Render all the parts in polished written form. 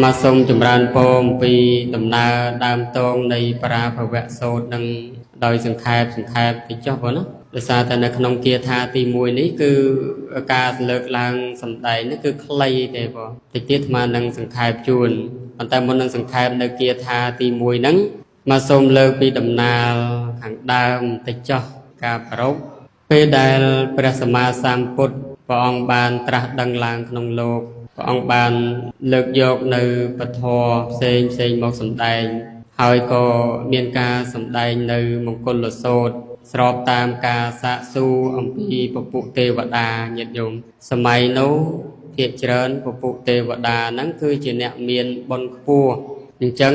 มาทรงจำรานโปมปีดำนาดามตรงในปราภวะโสดนังโดยสังขารติจอบนะโดยสารแต่ในขนมเกียร์ธาตีมวยนี้คือการเลิกลางสัมไดนี่คือใครได้บ่ติเกียร์มานังสังขารจูนอันแต่บนนังสังขารในเกียร์ธาตีมวยนั้นมาทรงเลิกปีดำนาขังดามติจอบการปรบเปได้ประสมาสามพุทธปองบานตรัสดังลางขนมโลกพระองค์บานเลิกโยกในปฐเซงบอกสำแดงหอยก็เมียนกาสำแดงในมงคลโสดสอบตามกาสะสูอมพีปปุเทวดาเยดยมสมัยโน้เพียรเจริญปปุเทวดานั้นคือจีเนเมียนบนขัวจัง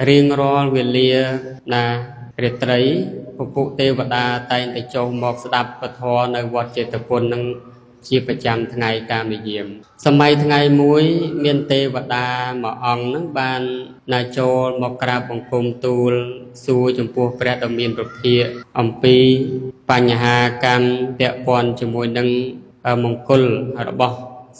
เรียงรอเวลียนาเรตรีปปุเทวดาไต่แต่โจมบอกสดับปฐในวัดเจตปุนนั้นชีประจำทั้งไงการไปเยี่ยมสมัยทั้งไงมุ้ยเมียนเทวดาหมอองนังบานนาโจมกราบองคุมตูลสู้จมพูพระดมีนประเพียอมปีปัญหากรรมเตะปอนจมวยนังมงคลระบ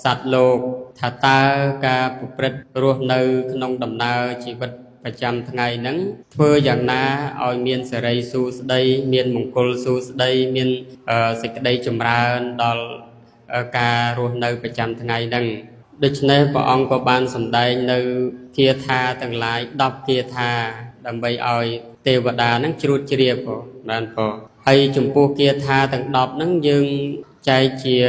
สัตว์โลกถ้าตากาปุปรตรวมในขนมดำนาชีวิตประจำทั้งไงนั้นเพื่ออย่างน้าเอาเมียนเสรีสู้สได้เมียนมงคลสู้สได้เมียนสิกได้จมราดอลการรวมในประจำทั้งไงดังโดยเฉพาะพระองค์ก็บานสำได้ในเกียรธาทั้งหลายดับเกียรธาดำไปเอาเทวดานั้นจรุดเจียบนั่นพอให้จุมพูเกียรธาทั้งดอกนั้นยังใจเจีย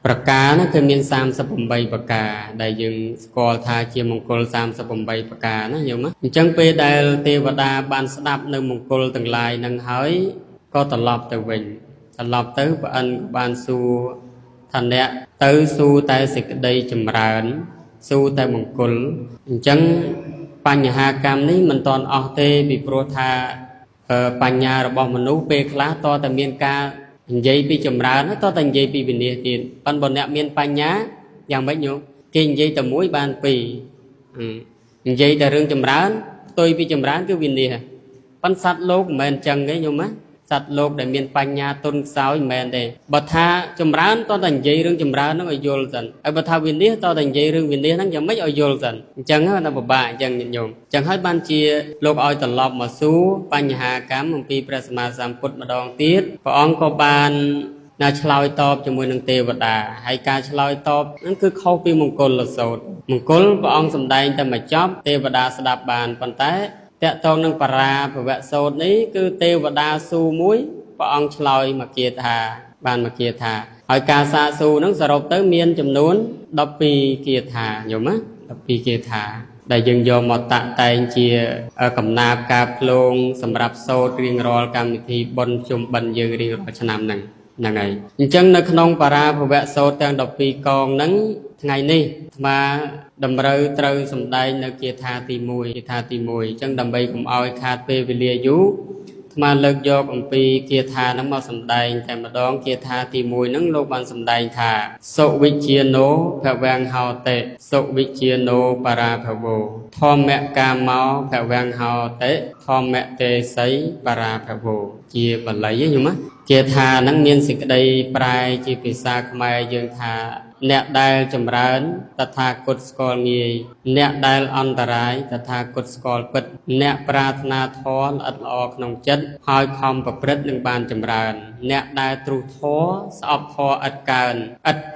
ประกาศนั้นคือมีสามสปมใบประกาได้ยังสกอลธาเจียมงคลสามสปมใบประกานะอยู่มั้ยจังไปได้เทวดาบานสดับในมงคลทั้งหลายนั้นหายก็ตลอดแต่เวงตลอดเตอพระอันบานสูท่านเนี่ยตื้อสู้แต่สิกได้จำรานสู้แต่มงคลจังปัญหากรรมนี้มันตอนออกเตบิโปรธาปัญญาระบบมนุษย์เปกล้าต่อแต่เมียนกาใจปีจำรานต่อแต่ใจปีเป็นเดียตีนปันบนเนี่ยเมียนปัญญาอย่างไม่โยกินใจแต่มวยบานปีใจแต่เรื่องจำรานตัวปีจำรานคือวินเดียปันสัตว์โลกเหมือนจังไงโยมะสัตว์โลกได้มีปัญญาต้นสาวแมนเดบัทาจำรานตอนแต่งใจเรื่องจำรานนั่งอโยลสันไอ้บัทาวินเดียตอนแต่งใจเรื่องวินเดียนั่งยังไม่อโยลสันจังฮะนับบ่าจังโยมจังให้บ้านเชียโลกอ้อยตลอดมาสู้ปัญหากรรมของปีพระสมมาสามพุทธมาดองตีดพระองค์ก็บานนาชลอยตอบจมูกนังเทวดาให้การชลอยตอบนั่นคือเข้าปีมงคลละโสดมงคลพระองค์สำแดงแต่มาจอบเทวดาสดับบานปันแต่แต่ตอนนังปราภวะโสดนี้คือเทวดาสู้มุ้ยพระองค์ชลอยมาเกียรธาบานมาเกียรธาหอยกาซาสูนังสรุปเติมเมียนจำนวน10 ปีเกียรธาอยู่มั้ย10 ปีเกียรธาได้ยังโยมมาตะแตงเชียกำนาบกาพลงสำหรับโซดเรียงรอลกรรมวิธีบนชุมบันยืนเรียงรอชนามหนึ่งยังไงจังในขนมปราภวะโซดแต่ง10 ปีกองนั้นไงนี่มาดำเริตรสำได้ในเกียรธาตีมวยจังดำไปกุมเอาขาดเปวิเลียยุมาเลิกโยกองปีเกียรธานั้นมาสำได้แต่มาดองเกียรธาตีมวยนั้นโลกบันสำได้ค่ะโสวิเชียโนแผ่แวงเฮาเตะโสวิเชียโนปราภโวทอมแมกาเมาแผ่แวงเฮาเตะทอมแมเตไซปราภโวเจียบัลลัยอยู่มั้ยเกียรธานั้นมีสิกได้ปลายจีพิสาขมายยังธาเนได้จำรานตถาคตสกอลงีเนได้อันตรายตถาคตสกอลปิดเนปรารถนาทอนอัดออกนองจัดหอยคอมประพฤติหนึ่งบานจำรานเนได้ตรุท้อสอบทออัด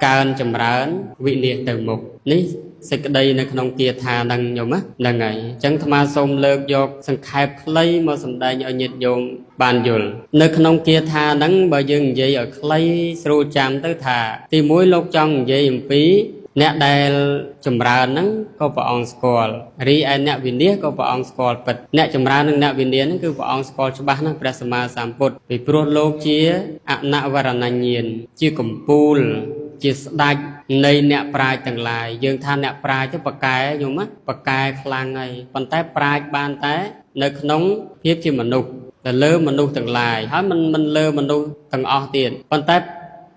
การจำรานวิเนียเติมมุกนี่สิกได้ในขนมเกียรธาดังโยมะดังไงจังธมาสมเลิกยกสังขารคล้มาสำได้เอาเย็ดโยมบานยุลในขนมเกียรธาดังบ่ยังยัยเอาคล้สรูจามตื้อธาตีมวยโลกจังยัยปีเนได้จำรานนั้นก็พระองค์สกอลรีไอเนวินเดียก็พระองค์สกอลปิดเนจำรานนั้นเนวินเดียนั่นคือพระองค์สกอลฉบับนั้นพระสมมาสามพุทธไปโปรดโลกเชียอณวรณัญญีนชื่อกุมปูลจิตได้ในเนปลายต่างหลายยังท่านเนปลายที่ปากกายอยู่มั้ยปากกายคลางไงปันแต่ปลายบานแต่ในขนมเพียบที่มนุษย์แต่เลิมมนุษย์ต่างหลายให้มันเลิมมนุษย์ต่างออกเตียนปันแต่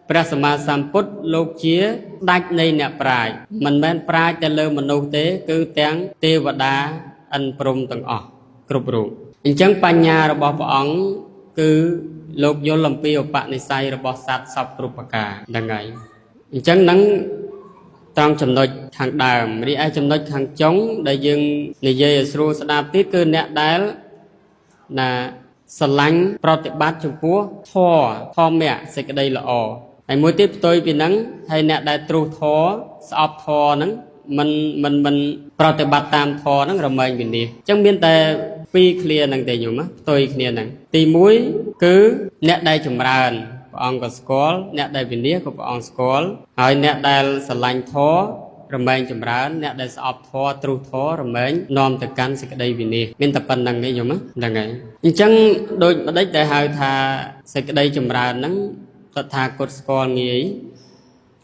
พระสมมาสัมพุทธโลกเชียได้ในเนปลายมันแม้นปลายแต่เลิมมนุษย์เตคือแตงเทวดาอันปรุงต่างออกกรุบรูจังปัญญาระบอบพระองค์คือโลกโยลำปีอุปนิสัยระบอบสัตว์สัพปรุปกาดังไงจังนั้น trongចំណុចខាងដើមរីឯចំណុចខាងចុងដែលយើងនិយាយឲ្យស្រួលស្ដាប់ទៀតគឺអ្នកដែលណាស្រឡាញ់ប្រតិបត្តិចំពោះធម៌សេចក្តីល្អហើយមួយទៀតផ្ទុយពីហ្នឹងហើយអ្នកដែលទ្រុសធម៌ស្អប់ធម៌ហ្នឹងមិនប្រតិបត្តិតាមធម៌ហ្នឹងរមែងវិនិច្ឆ័យអញ្ចឹងមានតែពីរឃ្លាហ្នឹងទេញោមផ្ទុយគ្នាហ្នឹងទី1គឺអ្នកដែលចម្រើនព្រះអង្គក៏ស្គាល់អ្នកដែលវិនិច្ឆ័យក៏ព្រះអង្គស្គាល់ហើយអ្នកដែលស្រឡាញ់ធម៌រមែងចម្រើនអ្នកដែលស្អប់ធម៌ទ្រុសធម៌រមែងនាំទៅកាន់សេចក្តីវិនិច្ឆ័យមានតែប៉ុណ្្នឹងទេញោមហ្នឹងហើយអញ្ចឹងដូចម្ដេចដែលហៅថាសេចក្តីចម្រើនហ្នឹងតថាគតស្គាល់ងាយ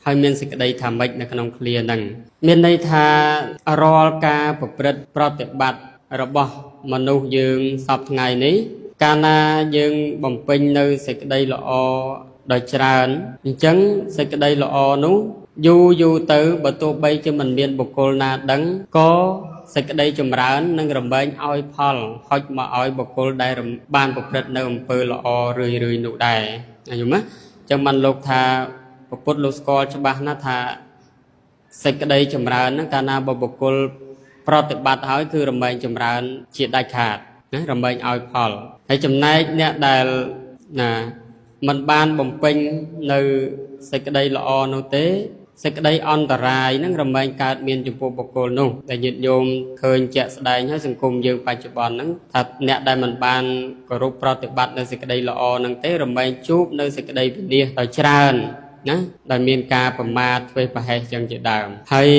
ហើយមានសេចក្តីថាម៉េចនៅក្នុងឃ្លាហ្នឹងមានន័យថារាល់ការប្រព្រឹត្តប្រតិបត្តិរបស់មនុស្សយើងសពថ្ងៃនេះកាលណាយើងបំពេញនៅសេចក្តីល្អដោយច្រើនអញ្ចឹងសេចក្តីល្អនោះយូរទៅបើទោះបីជាមិនមានបុគ្គលណាដឹងក៏សេចក្តីចម្រើននឹងរមែងឲ្យផលហុចមកឲ្យបុគ្គលដែលបានប្រព្រឹត្តនៅអំពើល្អរឿយនោះដែរយល់ទេចឹងបានលោកថាពុទ្ធលោកស្គាល់ច្បាស់ណាស់ថាសេចក្តីចម្រើនហ្នឹងកាលណាបុគ្គលប្រតិបត្តិហើយគឺរមែងចម្រើនជាដាច់ខាតណារមែងឲ្យផលហើយចំណែកអ្នកដែលណាមិនបានបំពេញនៅសេចក្តីល្អនោះទេសេចក្តីអន្តរាយហ្នឹងរមែងកើតមានចំពោះបុគ្គលនោះដែលញាតិញោមឃើញជាក់ស្ដែងហើយសង្គមយើងបច្ចុប្បន្នហ្នឹងថាអ្នកដែលមិនបានគោរពប្រតិបត្តិនៅសេចក្តីល្អហ្នឹងទេរមែងជួបនៅសេចក្តីវិនិច្ឆ័យដោយច្រើនណាដែលមានការប្រមាថធ្វេសប្រហែសចឹងជាដើមហើយ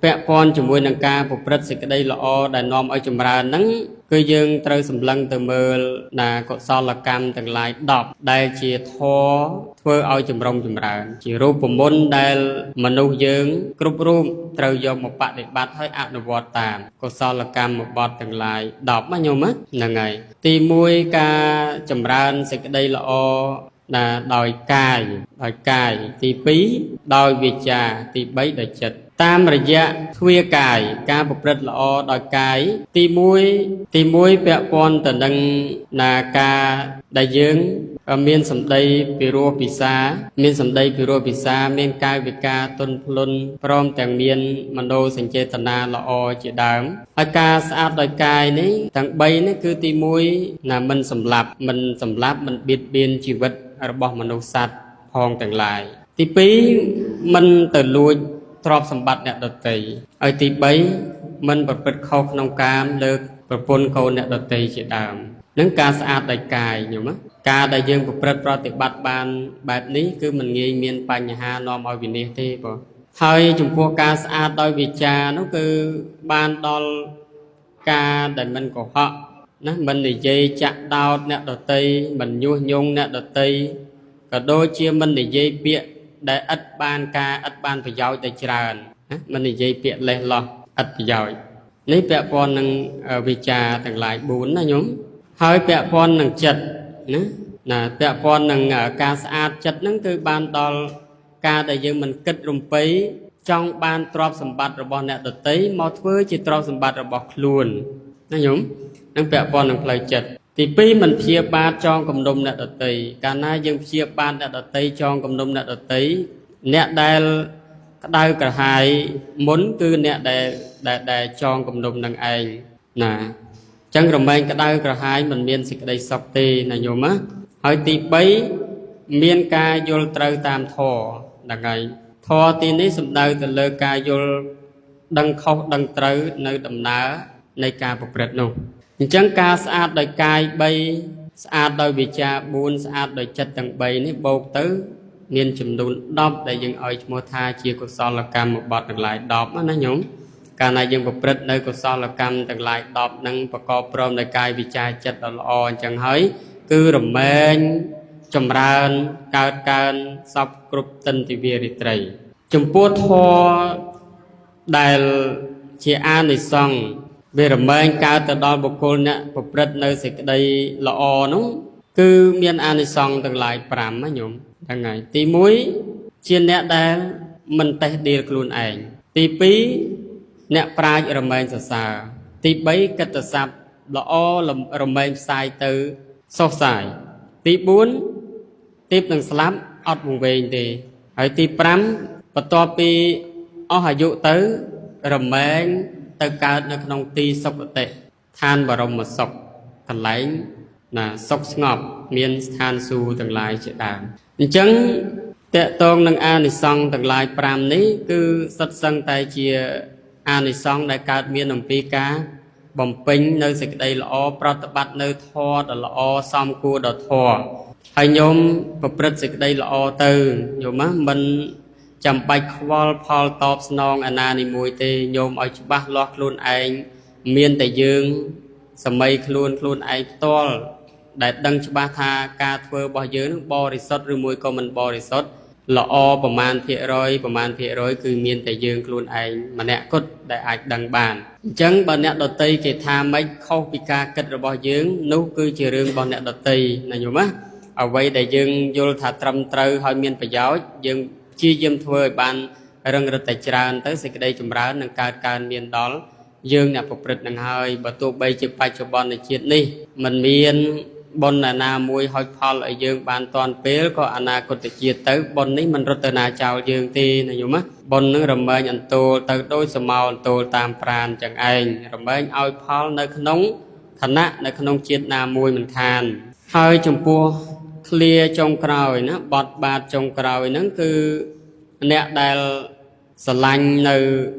ពាក់ព័ន្ធជាមួយនឹងការប្រព្រឹត្តសេចក្តីល្អដែលនាំឲ្យចម្រើនហ្នឹងគឺយើងត្រូវសម្លឹងទៅមើលណាកុសលកម្មទាំងឡាយ10ដែលជាធម៌ធ្វើឲ្យចម្រុងចម្រើនជារូបមន្តដែលមនុស្សយើងគ្រប់រូបត្រូវយកមកបដិបត្តិហើយអនុវត្តតាមកុសលកម្មបទទាំងឡាយ10ណាញោមហ្នឹងហើយទី1ការចម្រើនសេចក្តីល្អណាដោយកាយទី2ដោយវាចាទី3ដោយចិត្តតាមរយៈទ្វាកាយការប្រព្រឹត្តល្អដោយកាយទី1ពាក់ព័ន្ធទៅនឹងណាការដែលយើងមានសម្ដីពិរោះពិសាមានកាយវិការទន់ភ្លន់ព្រមទាំងមានមโนសញ្ចេតនាល្អជាដើមហើយការស្អាតដោយកាយនេះទាំង3នេះគឺទី1ណាមិនសម្លាប់មិនបៀតបៀនជីវិតរបស់មនុស្សសត្វផងទាំងឡាយទី2មិនទៅលួចទ្រព្យសម្បត្តិអ្នកដទៃហើយទី3មិនប្រព្រឹត្តខុសក្នុងកាមលើកប្រពន្ធកូនអ្នកដទៃជាដើមនឹងការស្អាតដោយកាយញោមការដែលយើងប្រព្រឹត្តប្រតិបត្តិបានបែបនេះគឺមិនងាយមានបញ្ហានាំឲ្យវិនិច្ឆ័យទេបងហើយចំពោះការស្អាតដោយវាចានោះគឺបានដល់ការដែលមិនកុហកណាមិននិយាយចាក់ដោតអ្នកដទៃមិនញុះញង់អ្នកដទៃក៏ដូចជាមិននិយាយពាក្យដែលឥតបានប្រយោជន៍តែច្រើនណាមិននិយាយពាក្យលេះលោះឥតប្រយោជន៍នេះពាក់ព័ន្ធនឹងវិចារទាំងឡាយ4ណាញោមហើយពាក់ព័ន្ធនឹងចិត្តណាពាក់ព័ន្ធនឹងការស្អាតចិត្តហ្នឹងគឺបានដល់ការដែលយើងមិនគិតរំពៃចង់បានទ្រព្យសម្បត្តិរបស់អ្នកដទៃមកធ្វើជាទ្រព្យសម្បត្តិរបស់ខ្លួនណាញោមនឹងពាក់ព័ន្ធនឹងផ្លូវចិត្តទី2មិនព្យាបាទចងគំនុំអ្នកដទៃកាលណាយើងព្យាបាទអ្នកដទៃចងគំនុំអ្នកដទៃអ្នកដែលក្តៅក្រហាយមុនគឺអ្នកដែលចងគំនុំនឹងឯងណាចឹងរមែងក្តៅក្រហាយមិនមានសេចក្តីសុខទេណាញោមណាហើយទី3មានការយល់ត្រូវតាមធម៌ហ្នឹងហើយធម៌ទីនេះសំដៅទៅលើការយល់ដឹងខុសដឹងត្រូវនៅដំណើរនៃការប្រព្រឹត្តនោះអញ្ចឹងការស្អាតដោយកាយ3ស្អាតដោយវាចា4ស្អាតដោយចិត្តទាំង3នេះបូកទៅមានចំនួន10ដែលយើងឲ្យឈ្មោះថាជាកុសលកម្មបទទាំងឡាយ10ណាញោមកាលណាយើងប្រព្រឹត្តនៅកុសលកម្មទាំងឡាយ10នឹងប្រកបព្រមដោយកាយវិចាចិត្តដ៏ល្អអញ្ចឹងហើយគឺរមែងចម្រើនកើតកើនសពគ្រប់ទិន្ទវិរិត្រីចំពោះធម៌ដែលជាអានិសង្ឃវារមែងកើតទៅដល់បុគ្គលអ្នកប្រព្រឹត្តនៅសេចក្តីល្អនោះគឺមានអានិសង្ឃទាំងឡាយ5ណាញោមហ្នឹងហើយទី1ជាអ្នកដែលមិនតេះដៀលខ្លួនឯងទី2អ្នកប្រាជ្ញរមែងសរសើរទី3កិត្តិស័ព្ទល្អរមែងផ្សាយទៅសុសសាយទី4ទីបនឹងស្លាប់អត់វង្វេងទេហើយទី5បន្ទាប់ពី អស់អាយុទៅរមែងទៅកើតនៅក្នុងទីសុគតិឋានបរមសុខកន្លែងណាសុខស្ងប់មានស្ថានសួគ៌ទាំងឡាយជាដើមអញ្ចឹងតកតងនឹងអានិសង្សទាំងឡាយ5នេះគឺសិតសឹងតែជាអានិសង្សដែលកើតមានអំពីការបំពេញនៅសេចក្តីល្អប្រតិបត្តិនៅធម៌ដ៏ល្អសមគួរដល់ធម៌ហើយញោមប្រព្រឹត្តសេចក្តីល្អទៅញោមមិនចាំបាច់ខ្វល់ផលតបស្នងអាណានីមួយទេញោមឲ្យច្បាស់លាស់ខ្លួនឯងមានតែយើងសម័យខ្លួនឯងផ្ទាល់ដែលដឹងច្បាស់ថាការធ្វើរបស់យើងនឹងបរិសុទ្ធឬមួយក៏មិនបរិសុទ្ធល្អប្រមាណភាគរយគឺមានតែយើងខ្លួនឯងម្នាក់គត់ដែលអាចដឹងបានអញ្ចឹងបើអ្នកដតីគេថាម៉េចខុសពីការគិតរបស់យើងនោះគឺជារឿងរបស់អ្នកដតីណាញោមណាអ្វីដែលយើងយល់ថាត្រឹមត្រូវហើយមានប្រយោជន៍យើងព្យាយាមធ្វើឲ្យបានរឹងរឹតតែច្រើនទៅសេចក្តីចម្រើននឹងកើតមានដល់យើងអ្នកប្រព្រឹត្តនឹងហើយបើទោះបីជាបច្ចុប្បន្នជាតិនេះมันមានបុណ្យណាមួយហុចផលឲ្យយើងបានតាន់ពេលក៏អនាគតជាតិទៅបុណ្យនេះមិនរត់ទៅណាចោលយើងទេណាញោមណាបុណ្យនឹងរមែងអន្ទោលទៅដោយសមោអន្ទោលតាមប្រាណចឹងឯងរមែងឲ្យផលនៅក្នុងឋានៈនៅក្នុងជាតិណាមួយមិនខានហើយចំពោះឃ្លាចុងក្រោយណាបត់បាតចុងក្រោយហ្នឹងគឺអ្នកដែលស្រឡាញ់នៅ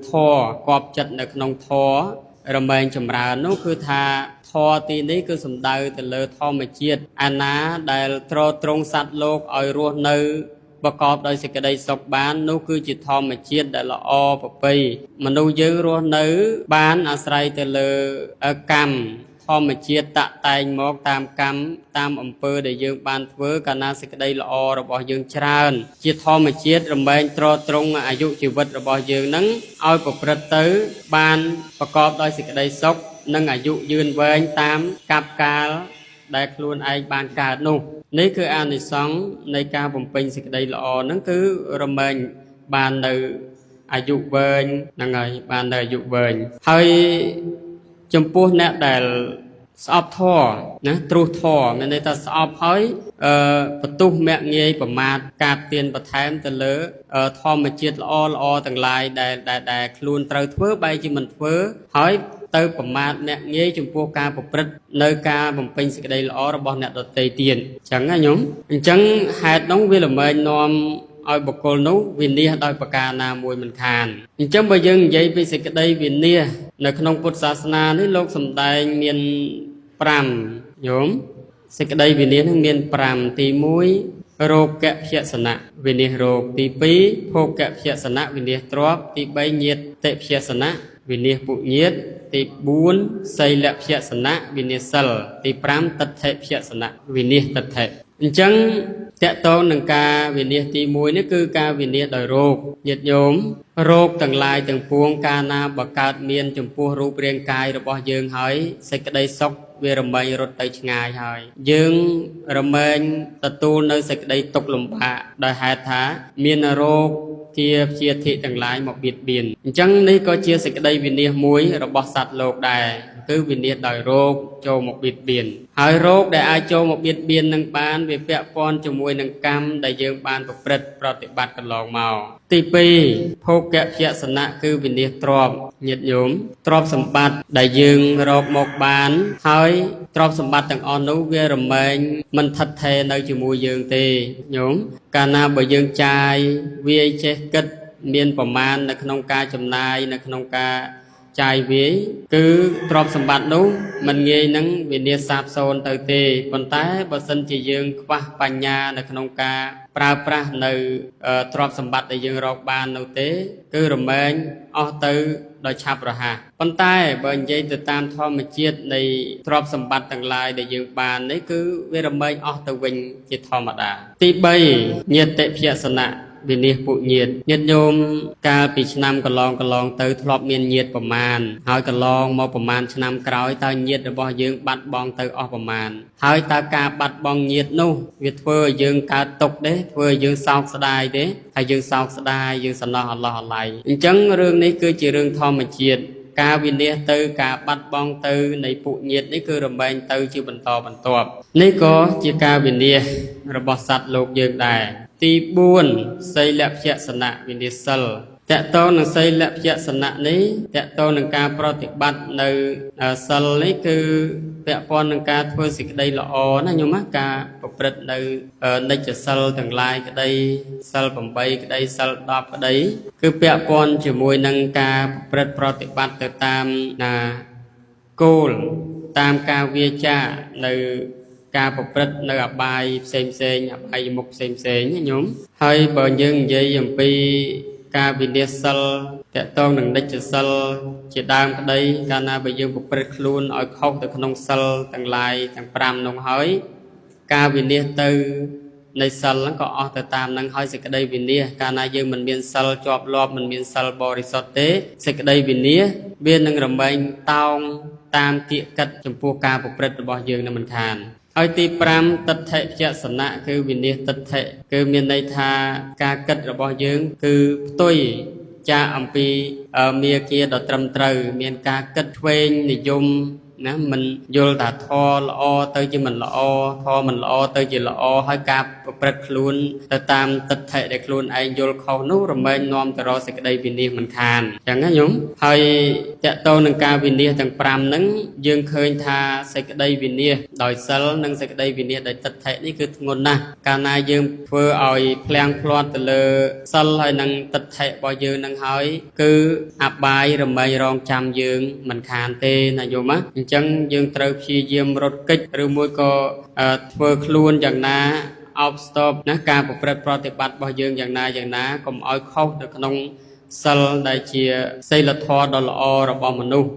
ធម៌គប់ចិត្តនៅក្នុងធម៌រមែងចម្រើននោះគឺថាធម៌ទីនេះគឺសំដៅទៅលើធម្មជាតិអាណាដែលទ្រទ្រង់សត្វលោកឲ្យរស់នៅប្រកបដោយសេចក្តីសុខបាននោះគឺជាធម្មជាតិដែលល្អប្រពៃមនុស្សយើងរស់នៅបានអាស្រ័យទៅលើកម្មធម្មជាតិតាក់តែងមកតាមកម្មតាមអំពើដែលយើងបានធ្វើកាលណាសេចក្តីល្អរបស់យើងច្រើនជាធម្មជាតិរមែងទ្រទ្រង់អាយុជីវិតរបស់យើងនឹងឲ្យប្រព្រឹត្តទៅបានប្រកបដោយសេចក្តីសុខនិងអាយុយឺនវែងតាមកັບកាលដែលខ្លួនឯងបានកើតនោះនេះគឺអានិសង្សនៃការបំពេញសេចក្តីល្អហ្នឹងគឺរមែងបាននៅអាយុវែងហ្នឹងហើយបាននៅអាយុវែងហើយចំពោះអ្នកដែលស្អប់ធម៌ណាទ្រុសធម៌មានន័យថាស្អប់ហើយបន្ទុះមាក់ងាយប្រមាថការទៀនបន្ថែមទៅលើធម្មជាតិល្អទាំងឡាយដែលខ្លួនត្រូវធ្វើបែរជាមិនធ្វើហើយទៅប្រមាថមាក់ងាយចំពោះការប្រព្រឹត្តនៅការបំពេញសេចក្តីល្អរបស់អ្នកដទៃទៀតអញ្ចឹងណាញោមអញ្ចឹងហេតុនោះវាល្មែងនាំឲ្យបុគ្គលនោះវិនិច្ឆ័យដោយប្រការណាមួយមិនខានអញ្ចឹងបើយើងនិយាយពីសេចក្តីវិនិច្ឆ័យនៅក្នុងពុទ្ធសាសនានេះលោកសម្ដែងមាន5ញោមសេចក្តីវិនិច្ឆ័យនឹងមាន5ទី1រោគភសនៈវិនិច្ឆ័យរោគទី2ភោគភសនៈវិនិច្ឆ័យទ្រព្យទី3ញាតិភសនៈវិនិច្ឆ័យពុញាតិទី4សីលភសនៈវិនិច្ឆ័យសិលទី5ទិដ្ឋិភសនៈវិនិច្ឆ័យទិដ្ឋិអញ្ចឹងតកតងនឹងការវិនិច្ឆ័យទី1នេះគឺការវិនិច្ឆ័យដោយរោគញាតិញោមរោគទាំងឡាយទាំងពួងកាលណាបើកើតមានចំពោះរូបរាងកាយរបស់យើងហើយសេចក្តីសុខវារមែងរត់ទៅឆ្ងាយហើយយើងរមែងទទួលនៅសេចក្តីទុក្ខលំបាកដោយហេតុថាមានរោគជាព្យាធិទាំងឡាយមកបៀតបៀនអញ្ចឹងនេះក៏ជាសេចក្តីវិនិច្ឆ័យមួយរបស់សត្វលោកដែរគឺវិនិច្ឆ័យដោយរោគចូលមកបៀតបៀនហើយរោគដែលអាចចូលមកបៀតបៀននឹងបានវាពាក់ព័ន្ធជាមួយនឹងកម្មដែលយើងបានប្រព្រឹត្តប្រតិបត្តិកន្លងមកទី2ភោគភសនៈគឺវិនិច្ឆ័យទ្រព្យញាតិញោមទ្រព្យសម្បត្តិដែលយើងរកមកបានហើយទ្រព្យសម្បត្តិទាំងអស់នោះវារមែងមិនថិតថេរនៅជាមួយយើងទេញោមកាលណាបើយើងចាយវាចេះគិតមានប្រមាណនៅក្នុងការចំណាយនៅក្នុងការចាយវាយគឺទ្រព្យសម្បត្តិនោះមិនងាយនឹងវិនិច្ឆ័យសាបសូន្យទៅទេប៉ុន្តែបើសិនជាយើងខ្វះបញ្ញានៅក្នុងការប្រើប្រាស់នៅទ្រព្យសម្បត្តិដែលយើងរកបាននោះទេគឺរមែងអស់ទៅដោយឆាប់រហ័សប៉ុន្តែបើនិយាយទៅតាមធម្មជាតិនៃទ្រព្យសម្បត្តិទាំងឡាយដែលយើងបាននេះគឺវារមែងអស់ទៅវិញជាធម្មតាទី3ញាតិភសនៈវិនិច្ឆ័យពុញាតិញាតិញោមកាលពីឆ្នាំកន្លងទៅធ្លាប់មានញាតិប្រមាណហើយកន្លងមកប្រមាណឆ្នាំក្រោយតើញាតិរបស់យើងបាត់បង់ទៅអស់ប្រមាណហើយតើការបាត់បង់ញាតិនោះវាធ្វើឲ្យយើងកើតទុក្ខទេធ្វើឲ្យយើងសោកស្ដាយទេហើយយើងសោកស្ដាយយើងសំណោះអល់ឡោះអាឡៃអញ្ចឹងរឿងនេះគឺជារឿងធម្មជាតិការវិនិច្ឆ័យទៅការបាត់បង់ទៅនៃពុញាតិនេះគឺរមែងទៅជាបន្តបន្ទាប់នេះក៏ជាការវិនិច្ឆ័យរបស់សត្វលោកយើងដែរទី4សីលភសនៈវិនិច្ឆ័យសិល តកតងនឹងសីលភយសនៈនេះតកតងនឹងការប្រតិបត្តិនៅសិលនេះគឺពាក់ព័ន្ធនឹងការធ្វើសេចក្តីល្អណាញោមណាការប្រព្រឹត្តនៅនិច្ចសិលទាំងឡាយក្តីសិល8ក្តីសិល10ក្តីគឺពាក់ព័ន្ធជាមួយនឹងការប្រព្រឹត្តប្រតិបត្តិទៅតាមគោលតាមការវាចានៅការប្រព្រឹត្តនៅអបាយផ្សេងអបាយមុខផ្សេងណាញោមហើយបើយើងនិយាយអំពីការវិនិច្ឆ័យសិលតកតងនឹងនិច្ចសិលជាដើមក្តីកាលណាបើយើងប្រព្រឹត្តខ្លួនឲ្យខុសទៅក្នុងសិលទាំងឡាយទាំង5នោះហើយការវិនិច្ឆ័យទៅនៃសិលហ្នឹងក៏អស់ទៅតាមនឹងហើយសេចក្តីវិនិច្ឆ័យកាលណាយើងមិនមានសិលជាប់លាប់មិនមានសិលបរិសុទ្ធទេសេចក្តីវិនិច្ឆ័យវានឹងរមែងតោងតាមគៀកកិតចំពោះការប្រព្រឹត្តរបស់យើងនឹងមិនខានហើយទី5ទិដ្ឋិភយសនៈគឺវិនិច្ឆ័យទិដ្ឋិគឺមានន័យថាការគិតរបស់យើងគឺផ្ទុយចាកអំពីមាគ៌ាដ៏ត្រឹមត្រូវមានការគិតឆ្វេងនិយមណាមិនយល់ថាធម៌ល្អទៅជាមិនល្អធម៌មិនល្អទៅជាល្អហើយការប្រព្រឹត្តខ្លួនទៅតាមទិដ្ឋិដែលខ្លួនឯងយល់ខុសនោះរមែងនាំទៅរកសេចក្តីវិនិច្ឆ័យមិនខានអញ្ចឹងណាញោមហើយតកតងនឹងការវិនិច្ឆ័យទាំង5ហ្នឹងយើងឃើញថាសេចក្តីវិនិច្ឆ័យដោយសិលនិងសេចក្តីវិនិច្ឆ័យដោយទិដ្ឋិនេះគឺធ្ងន់ណាស់កាលណាយើងធ្វើឲ្យភ្លាំងភ្លាត់ទៅលើសិលហើយនិងទិដ្ឋិរបស់យើងនឹងហើយគឺអបាយរមែងរងចាំយើងមិនខានទេណាញោមណាអញ្ចឹងយើងត្រូវព្យាយាមរត់គេចឬមួយក៏ធ្វើខ្លួនយ៉ាងណាអោបស្ទប់ណាការប្រព្រឹត្តប្រតិបត្តិរបស់យើងយ៉ាងណាកុំឲ្យខុសនៅក្នុងសិលដែលជាសីលធម៌ដ៏ល្អរបស់មនុស្ស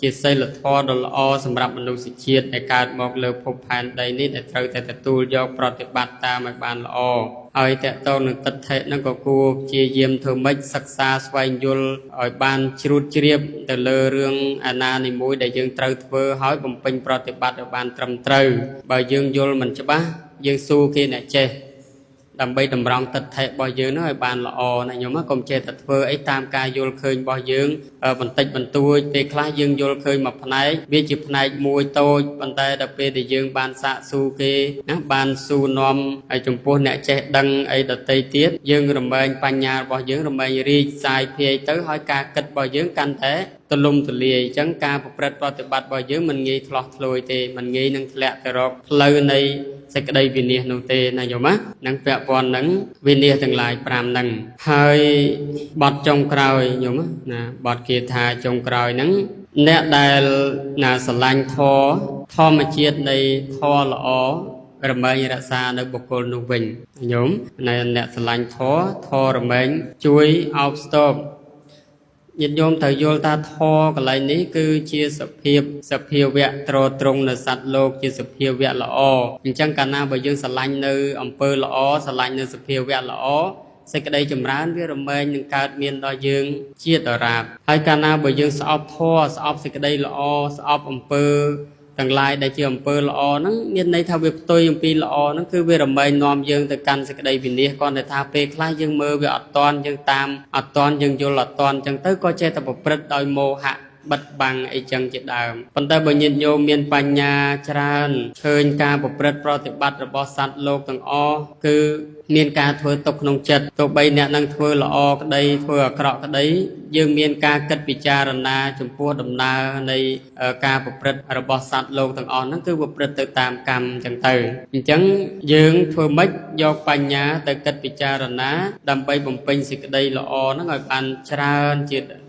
ជាសីលធម៌ដ៏ល្អសម្រាប់មនុស្សជាតិដែលកើតមកលើភពផែនដីនេះដែលត្រូវតែទទួលយកប្រតិបត្តិតាមឲ្យបានល្អហើយតកតងនឹងទិដ្ឋិហ្នឹងក៏គួរព្យាយាមធ្វើម៉េចសិក្សាស្វែងយល់ឲ្យបានជ្រួតជ្រាបទៅលើរឿងអាណានីមួយដែលយើងត្រូវធ្វើហើយបំពេញប្រតិបត្តិឲ្យបានត្រឹមត្រូវបើយើងយល់មិនច្បាស់យើងសួរគេអ្នកចេះដើម្បីតម្រង់ទិដ្ឋិរបស់យើងនោះឲ្យបានល្អណាញោមកុំចេះតែធ្វើអីតាមការយល់ឃើញរបស់យើងបន្តិចបន្តួចពេលខ្លះយើងយល់ឃើញមួយផ្នែកវាជាផ្នែកមួយតូចប៉ុន្តែដល់ពេលដែលយើងបានសាកសួរគេណាបានសួរនាំឲ្យចំពោះអ្នកចេះដឹងអីដទៃទៀតយើងរមែងបញ្ញារបស់យើងរមែងរីកសាយភាយទៅហើយការគិតរបស់យើងកាន់តែទលំទលាយអញ្ចឹងការប្រព្រឹត្តប្រតិបត្តិរបស់យើងមិនងាយឆ្លោះឆ្លួយទេមិនងាយនឹងធ្លាក់ទៅរកផ្លូវនៃសេចក្តីវិនិច្ឆ័យនោះទេណាញោមណានឹងពាក់ព័ន្ធនឹងវិនិច្ឆ័យទាំងឡាយ5ហ្នឹងហើយបទចុងក្រោយញោមណាបទគាថាចុងក្រោយហ្នឹងអ្នកដែលស្រឡាញ់ធម្មជាតិនៃធម៌ល្អរមែងរក្សានៅបុគ្គលនោះវិញញោមអ្នកស្រឡាញ់ធម៌រមែងជួយអោបស្ទប់ញាតិញោមត្រូវយល់ថាធម៌កន្លែងនេះគឺជាសភាវៈត្រត្រង់នៅសត្វលោកជាសភាវៈល្អអញ្ចឹងកាលណាបើយើងស្រឡាញ់នៅអំពើល្អស្រឡាញ់នៅសភាវៈល្អសេចក្តីចម្រើនវារមែងនឹងកើតមានដល់យើងជាដរាបហើយកាលណាបើយើងស្អប់ធម៌ស្អប់សេចក្តីល្អស្អប់អំពើទាំងឡាយដែលជាអំពើល្អហ្នឹងមានន័យថាវាផ្ទុយអំពីល្អហ្នឹងគឺវារមែងនាំយើងទៅកាន់សេចក្តីវិនិច្ឆ័យគាត់តែថាពេលខ្លះយើងមើលវាអត់តន់យើងតាមអត់តន់យើងយល់អត់តន់អញ្ចឹងទៅក៏ចេះតែប្រព្រឹត្តដោយមោហៈបិទបាំងអីចឹងជាដើមប៉ុន្តែបើញាតិញោមមានបញ្ញាច្រើនឃើញការប្រព្រឹត្តប្រតិបត្តិរបស់សត្វលោកទាំងអស់គឺមានការធ្វើទុកក្នុងចិត្តទោះបីអ្នកនឹងធ្វើល្អក្តីធ្វើអាក្រក់ក្តីយើងមានការគិតពិចារណាចំពោះដំណើរនៃការប្រព្រឹត្តរបស់សត្វលោកទាំងអស់ហ្នឹងគឺប្រព្រឹត្តទៅតាមកម្មអញ្ចឹងទៅអញ្ចឹងយើងធ្វើម៉េចយកបញ្ញាទៅគិតពិចារណាដើម្បីបំពេញសេចក្តីល្អហ្នឹងឲ្យបានច្រើន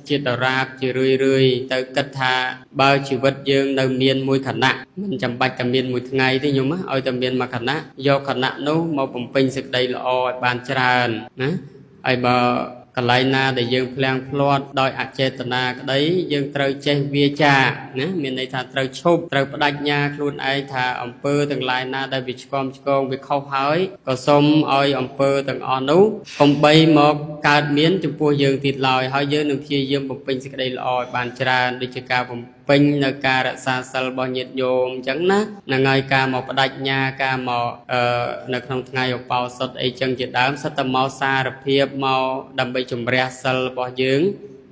ជាដរាបជារឿយទៅគិតថាបើជីវិតយើងនៅមានមួយខណៈមិនចាំបាច់តែមានមួយថ្ងៃទេញោមឲ្យតែមានមួយខណៈយកខណៈនោះមកបំពេញសេចក្តីល្អឲ្យបានច្រើនណាហើយបើកន្លែងណាដែលយើងភ្លាំងភ្លាត់ដោយអចេតនាក្តីយើងត្រូវចេះវាចាណាមានន័យថាត្រូវឈប់ត្រូវបដិញ្ញាខ្លួនឯងថាអំពើទាំងឡាយណាដែលវាឆ្គងវាខុសហើយក៏សូមឲ្យអំពើទាំងអស់នោះកុំបីមកកើតមានចំពោះយើងទៀតឡើយហើយយើងនឹងព្យាយាមបំពេញសេចក្តីល្អឲ្យបានច្រើនដូចជាការបំពេញនៅការរក្សាសិលរបស់ញាតិញោមអញ្ចឹងណាហ្នឹងហើយការមកបដិញ្ញាការមកនៅក្នុងថ្ងៃឧបោសថអីចឹងជាដើមសិតតែមកសារភាពមកដើម្បីជំរះសិលរបស់យើង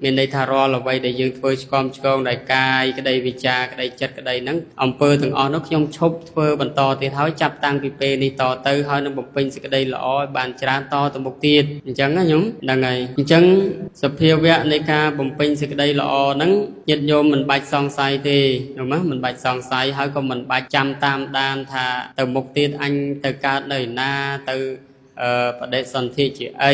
មានន័យថារាល់អ្វីដែលយើងធ្វើឆ្កំឆ្គងដោយកាយក្តីវិចារក្តីចិត្តក្តីហ្នឹងអំពើទាំងអស់នោះខ្ញុំឈប់ធ្វើបន្តទៀតហើយចាប់តាំងពីពេលនេះតទៅហើយនឹងបំពេញសេចក្តីល្អឲ្យបានច្រើនតទៅមុខទៀតអញ្ចឹងណាញោមហ្នឹងហើយអញ្ចឹងសភាវៈនៃការបំពេញសេចក្តីល្អហ្នឹងញាតិញោមមិនបាច់សង្ស័យទេញោមណាមិនបាច់សង្ស័យហើយក៏មិនបាច់ចាំតាមដានថាទៅមុខទៀតអញទៅកើតនៅណាទៅបដិសន្ធិជាអី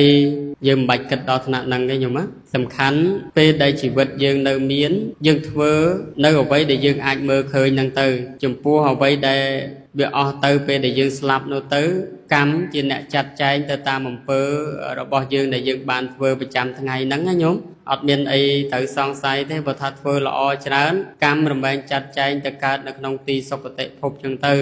យើងមិនបាច់គិតដល់ថ្នាក់ហ្នឹងទេញោមណាសំខាន់ពេលដែលជីវិតយើងនៅមានយើងធ្វើនៅអ្វីដែលយើងអាចមើលឃើញហ្នឹងទៅចំពោះអ្វីដែលវាអស់ទៅពេលដែលយើងស្លាប់នោះទៅកម្មជាអ្នកចាត់ចែងទៅតាមអំពើរបស់យើងដែលយើងបានធ្វើប្រចាំថ្ងៃហ្នឹងណាញោមអត់មានអីត្រូវសង្ស័យទេបើថាធ្វើល្អច្រើនកម្មរមែងចាត់ចែងទៅកើតនៅក្នុងទីសុគតិភពចឹងទៅ